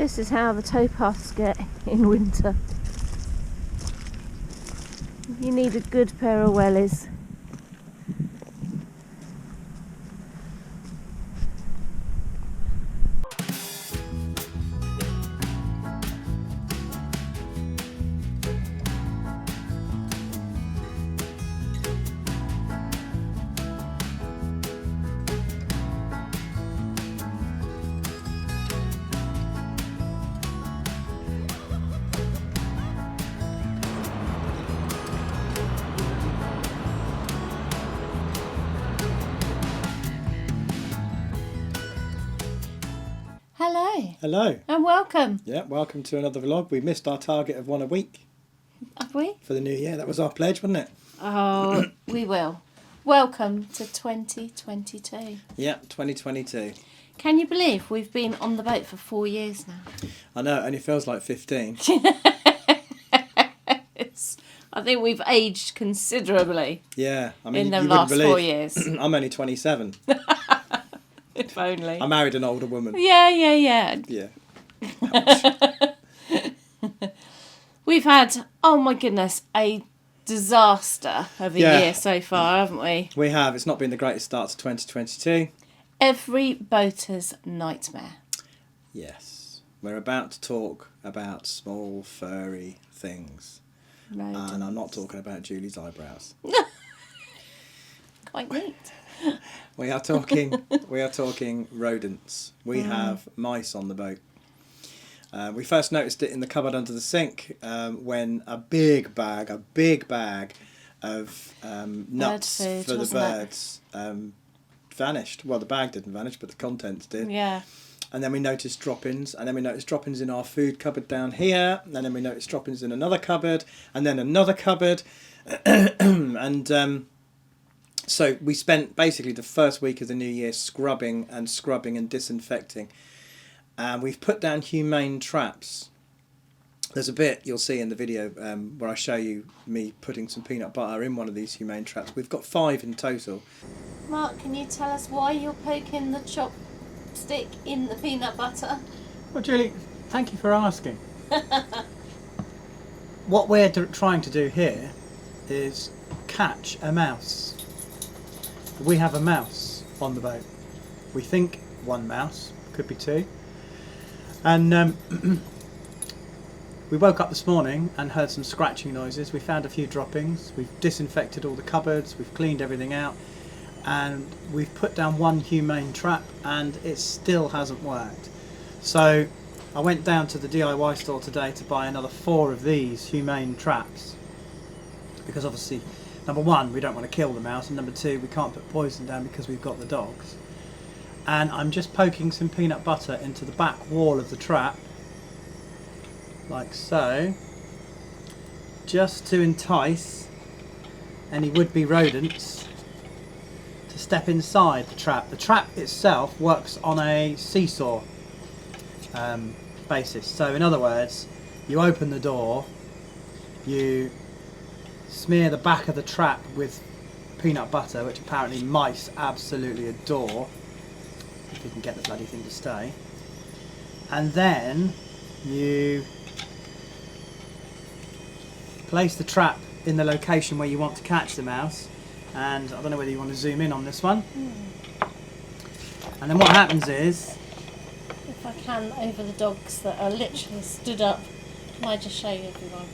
this is how the towpaths get in winter. You need a good pair of wellies. Hello. Hello. And welcome. Yeah, welcome to another vlog. We missed our target of one a week. Have we? For the new year. That was our pledge, wasn't it? Oh, we will. Welcome to 2022. Yeah, 2022. Can you believe we've been on the boat for 4 years now? I know, it only feels like 15. I think we've aged considerably. Yeah, I mean, in the you last wouldn't 4 believe. years. I'm only 27. If only. I married an older woman. Yeah. Yeah. We've had, oh my goodness, a disaster of a year so far, haven't we? We have. It's not been the greatest start to 2022. Every boater's nightmare. Yes. We're about to talk about small, furry things. Rodents. And I'm not talking about Julie's eyebrows. Quite neat. We are talking rodents. We have mice on the boat. We first noticed it in the cupboard under the sink when a big bag of nuts food, for the wasn't it? birds vanished. Well, the bag didn't vanish, but the contents did. Yeah. And then we noticed droppings, and then we noticed droppings in our food cupboard down here, and then we noticed droppings in another cupboard, and then another cupboard, and so we spent basically the first week of the new year scrubbing and disinfecting. And we've put down humane traps. There's a bit you'll see in the video where I show you me putting some peanut butter in one of these humane traps. We've got 5 in total. Mark, can you tell us why you're poking the chopstick in the peanut butter? Well, Julie, thank you for asking. What we're trying to do here is catch a mouse. We have a mouse on the boat. We think 1 mouse, could be 2. And we woke up this morning and heard some scratching noises. We found a few droppings. We've disinfected all the cupboards. We've cleaned everything out. And we've put down 1 humane trap and it still hasn't worked. So I went down to the DIY store today to buy another 4 of these humane traps. Because obviously, number 1, we don't want to kill the mouse, and number 2, we can't put poison down because we've got the dogs. And I'm just poking some peanut butter into the back wall of the trap, like so, just to entice any would-be rodents to step inside the trap. The trap itself works on a seesaw basis. So in other words, you open the door, you smear the back of the trap with peanut butter, which apparently mice absolutely adore, if you can get the bloody thing to stay, and then you place the trap in the location where you want to catch the mouse, and I don't know whether you want to zoom in on this one, and then what happens is, If I can, over the dogs that are literally stood up, can I just show you everyone?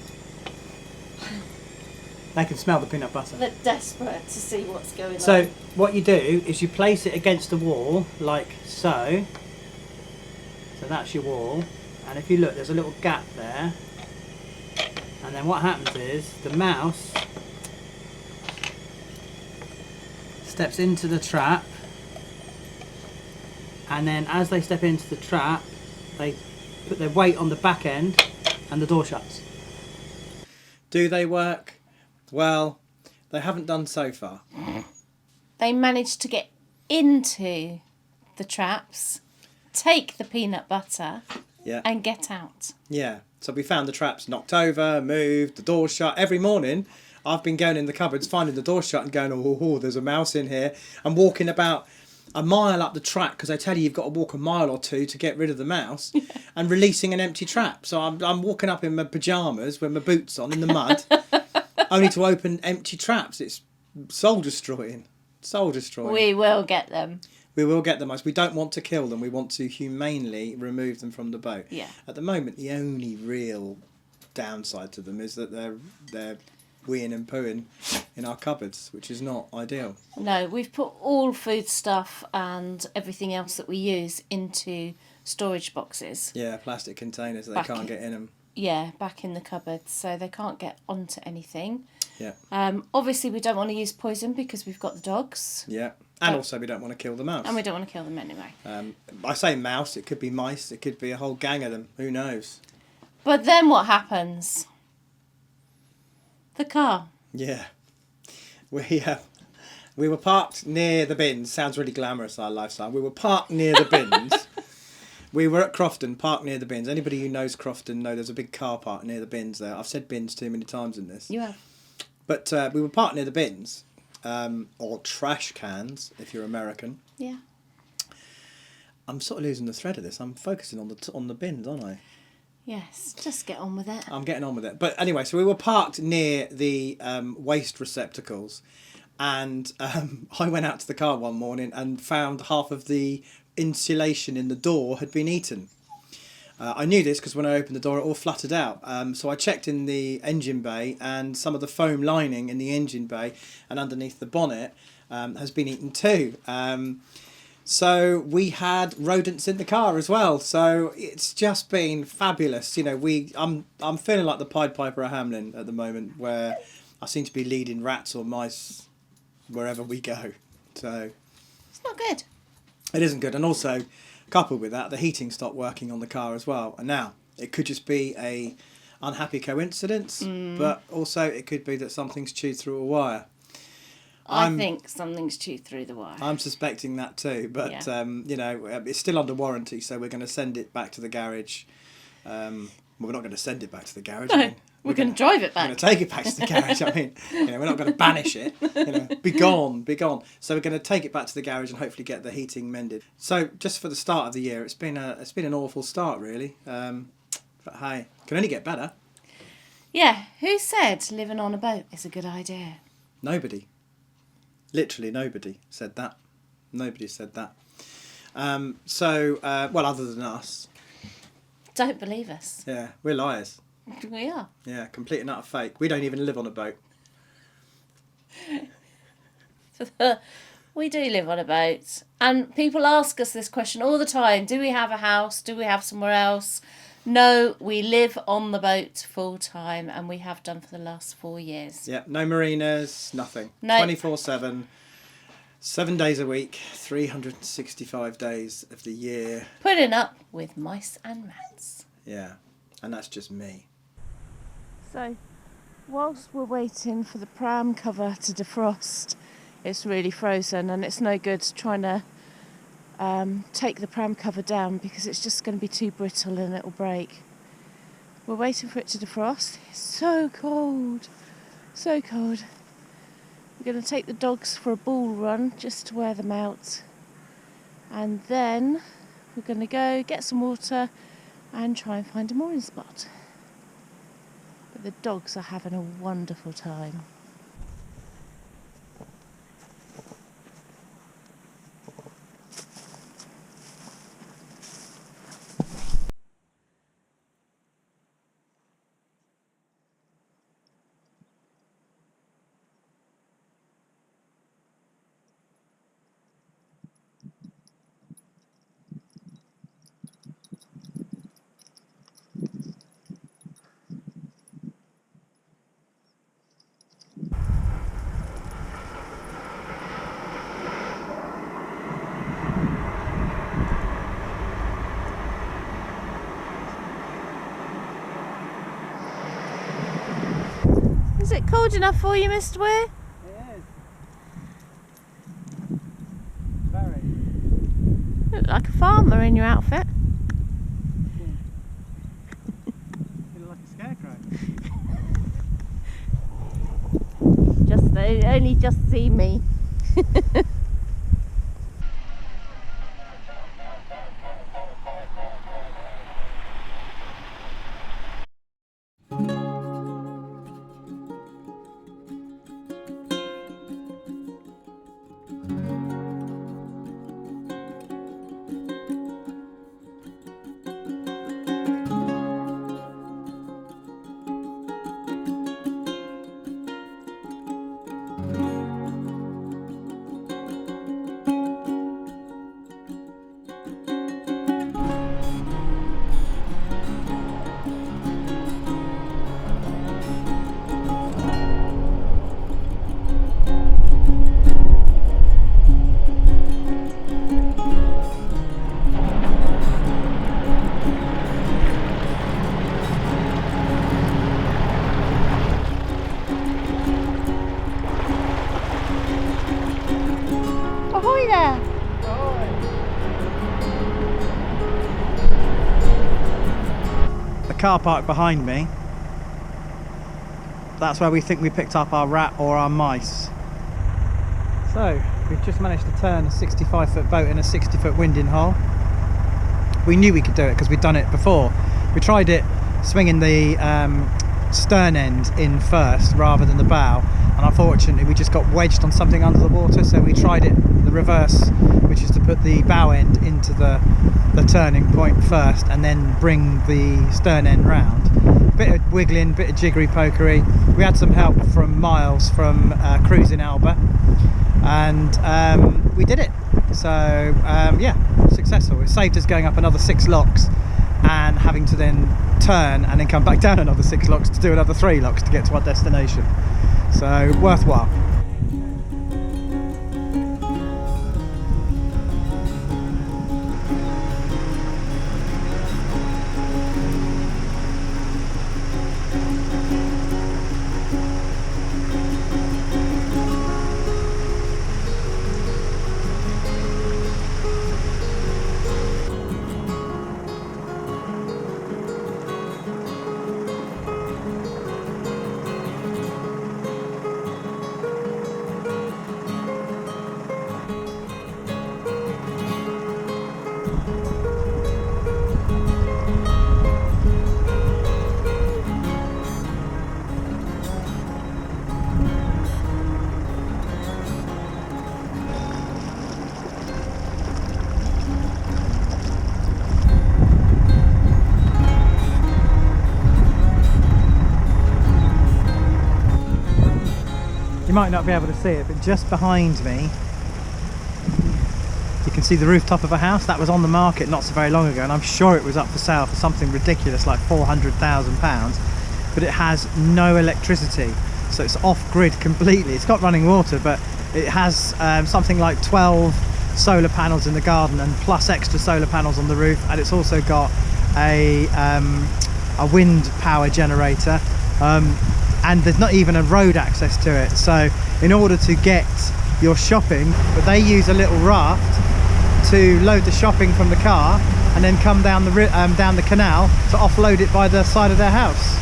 they can smell the peanut butter. They're desperate to see what's going So on. what you do is you place it against the wall like so. So that's your wall, and if you look, there's a little gap there, and then what happens is the mouse steps into the trap, and then as they step into the trap they put their weight on the back end and the door shuts. Do they work? Well, they haven't done so far. They managed to get into the traps, take the peanut butter, Yeah. and get out. Yeah. So we found the traps knocked over, moved, the door shut. Every morning I've been going in the cupboards, finding the door shut and going, oh, there's a mouse in here. I'm walking about a mile up the track because they tell you you've got to walk a mile or two to get rid of the mouse, and releasing an empty trap. So I'm walking up in my pyjamas with my boots on in the mud, only to open empty traps. It's soul destroying. Soul destroying. We will get them. We will get the mice. We don't want to kill them. We want to humanely remove them from the boat. Yeah. At the moment, the only real downside to them is that they're weeing and pooing in our cupboards, which is not ideal. No, we've put all food stuff and everything else that we use into storage boxes. Yeah, plastic containers that Back they can't get in them. Yeah, back in the cupboard, so they can't get onto anything. Yeah. Obviously, we don't want to use poison because we've got the dogs. Yeah. And also we don't want to kill the mouse. And we don't want to kill them anyway. I say mouse, it could be mice, it could be a whole gang of them. Who knows? But then what happens? The car. Yeah. We were parked near the bins. Sounds really glamorous, our lifestyle. We were parked near the bins. We were at Crofton, parked near the bins. Anybody who knows Crofton know there's a big car park near the bins there. I've said bins too many times in this. You have. But we were parked near the bins. Or trash cans, if you're American. Yeah. I'm sort of losing the thread of this. I'm focusing on the bins, aren't I? Yes, just get on with it. I'm getting on with it. But anyway, so we were parked near the waste receptacles, and I went out to the car one morning and found half of the insulation in the door had been eaten. I knew this because when I opened the door, it all fluttered out. So I checked in the engine bay, and some of the foam lining in the engine bay and underneath the bonnet has been eaten too. So we had rodents in the car as well. So it's just been fabulous. You know, I'm feeling like the Pied Piper of Hamelin at the moment, where I seem to be leading rats or mice wherever we go. So It's not good. it isn't good, and also, coupled with that, the heating stopped working on the car as well. And now it could just be a unhappy coincidence, but also it could be that something's chewed through a wire. I think something's chewed through the wire. I'm suspecting that too, but Yeah. you know, it's still under warranty, so we're going to send it back to the garage. Well, we're not going to send it back to the garage. No, we're going to drive it We're back. going to take it back to the garage. I mean, you know, we're not going to banish it. You know, be gone, be gone. So we're going to take it back to the garage and hopefully get the heating mended. So just for the start of the year, it's been an awful start, really. But hey, can only get better. Yeah, who said living on a boat is a good idea? Nobody. Literally nobody said that. Nobody said that. Well, other than us. Don't believe us. Yeah, we're liars. We are. Yeah, complete and utter fake. We don't even live on a boat. We do live on a boat. And people ask us this question all the time. Do we have a house? Do we have somewhere else? No, we live on the boat full time, and we have done for the last 4 years. Yeah, no marinas, nothing. No. 24/7, 7 days a week, 365 days of the year. Putting up with mice and rats. Yeah, and that's just me. So, whilst we're waiting for the pram cover to defrost, it's really frozen, and it's no good trying to take the pram cover down because it's just going to be too brittle and it'll break. We're waiting for it to defrost. It's so cold, so cold. We're going to take the dogs for a ball run just to wear them out, and then we're going to go get some water and try and find a mooring spot. But the dogs are having a wonderful time. Is it cold enough for you, Mr. Weir? It is. Very. You look like a farmer in your outfit. You look like a scarecrow. They only just see me. car park behind me. That's where we think we picked up our rat or our mice. So we've just managed to turn a 65-foot boat in a 60-foot winding hole. We knew we could do it because we'd done it before. We tried it swinging the stern end in first rather than the bow, and unfortunately we just got wedged on something under the water, so we tried it the reverse, which is to put the bow end into the turning point first and then bring the stern end round. Bit of wiggling, bit of jiggery pokery. We had some help from Miles from Cruising Alba, and we did it. So yeah, successful. It saved us going up another 6 locks and having to then turn and then come back down another 6 locks to do another 3 locks to get to our destination. So worthwhile. You might not be able to see it, but just behind me you can see the rooftop of a house that was on the market not so very long ago, and I'm sure it was up for sale for something ridiculous like £400,000, but it has no electricity, so it's off-grid completely. It's got running water, but it has something like 12 solar panels in the garden and plus extra solar panels on the roof, and it's also got a wind power generator, and there's not even a road access to it. So in order to get your shopping, but they use a little raft to load the shopping from the car and then come down the canal to offload it by the side of their house.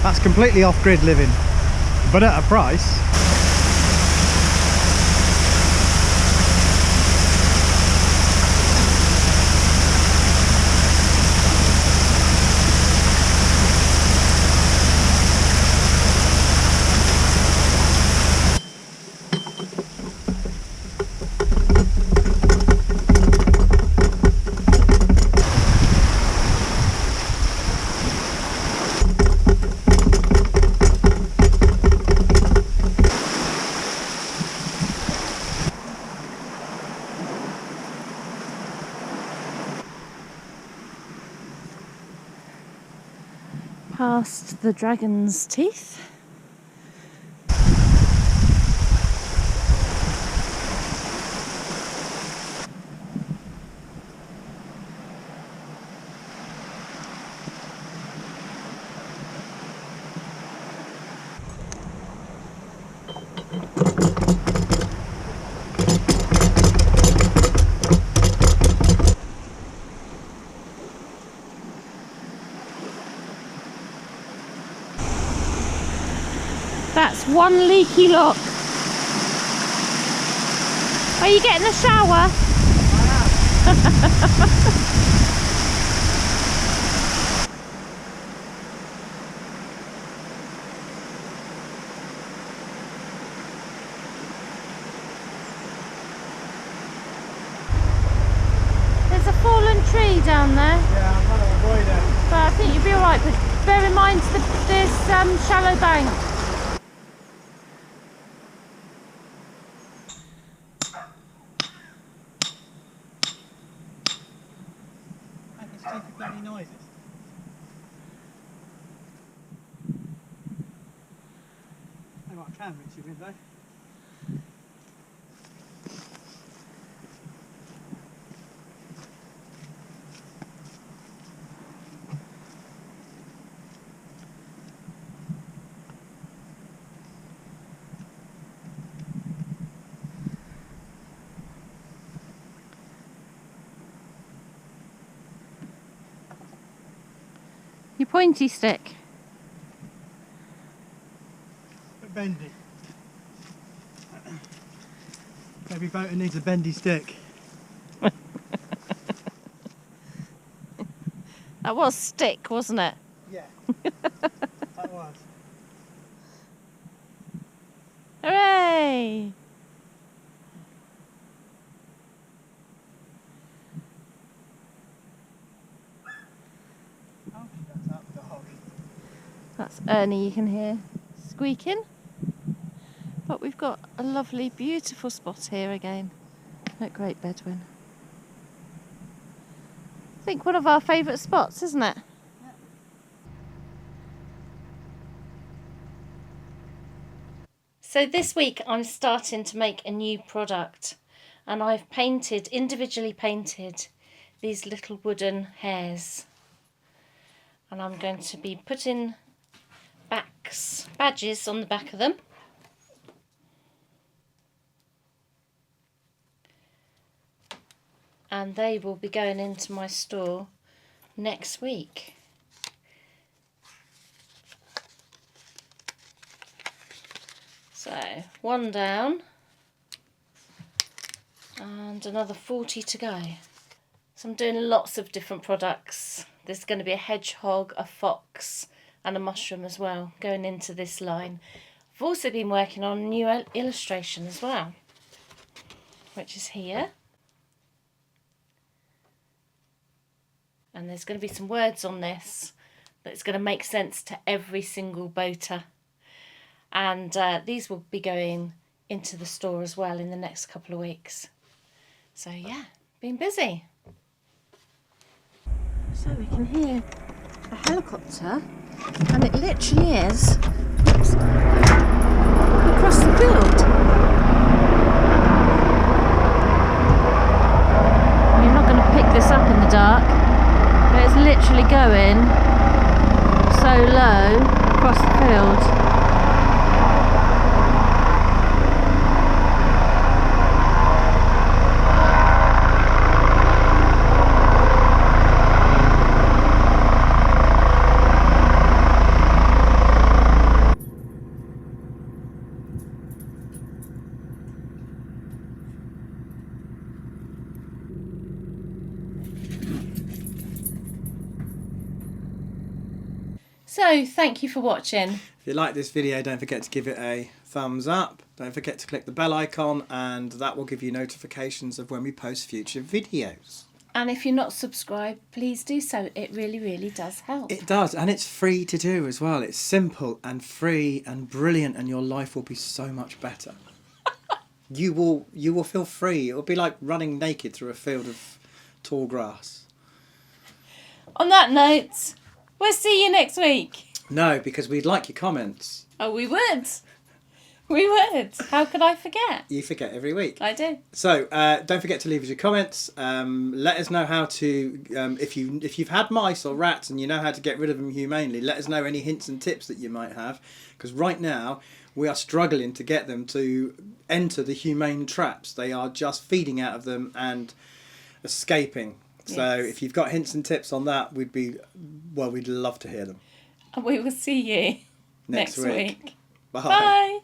That's completely off-grid living, but at a price. Past the Dragon's Teeth. That's one leaky lock. Are you getting a shower? There's a fallen tree down there. Yeah, I'm trying to avoid it. But I think you'll be alright, but bear in mind there's shallow bank. Stupid bloody noises. I know what I can reach you with though. Your pointy stick. Bit bendy. Every boater needs a bendy stick. That was stick, wasn't it? Yeah, that was. Hooray! That's up dog. That's Ernie you can hear squeaking. But we've got a lovely, beautiful spot here again at Great Bedwin. I think one of our favourite spots, isn't it? Yeah. So this week I'm starting to make a new product, and I've individually painted these little wooden hares, and I'm going to be putting badges on the back of them. And they will be going into my store next week. So, one down and another 40 to go. So I'm doing lots of different products. There's going to be a hedgehog, a fox and a mushroom as well going into this line. I've also been working on a new illustration as well, which is here. And there's going to be some words on this that's going to make sense to every single boater. And these will be going into the store as well in the next couple of weeks. So yeah, been busy. So we can hear a helicopter, and it literally is across the field. You're not going to pick this up in the dark. But it's literally going so low across the field. So, thank you for watching. If you like this video, don't forget to give it a thumbs up. Don't forget to click the bell icon, and that will give you notifications of when we post future videos. And if you're not subscribed, please do so. It really, really does help. It does, and it's free to do as well. It's simple and free and brilliant, and your life will be so much better. You will feel free. It will be like running naked through a field of tall grass. On that note, we'll see you next week. No, because we'd like your comments. Oh, we would. We would. How could I forget? You forget every week. I do. So don't forget to leave us your comments. Let us know how to, if you've had mice or rats and you know how to get rid of them humanely, let us know any hints and tips that you might have. Because right now we are struggling to get them to enter the humane traps. They are just feeding out of them and escaping. So Yes. if you've got hints and tips on that, we'd love to hear them. And we will see you next week. Bye. Bye.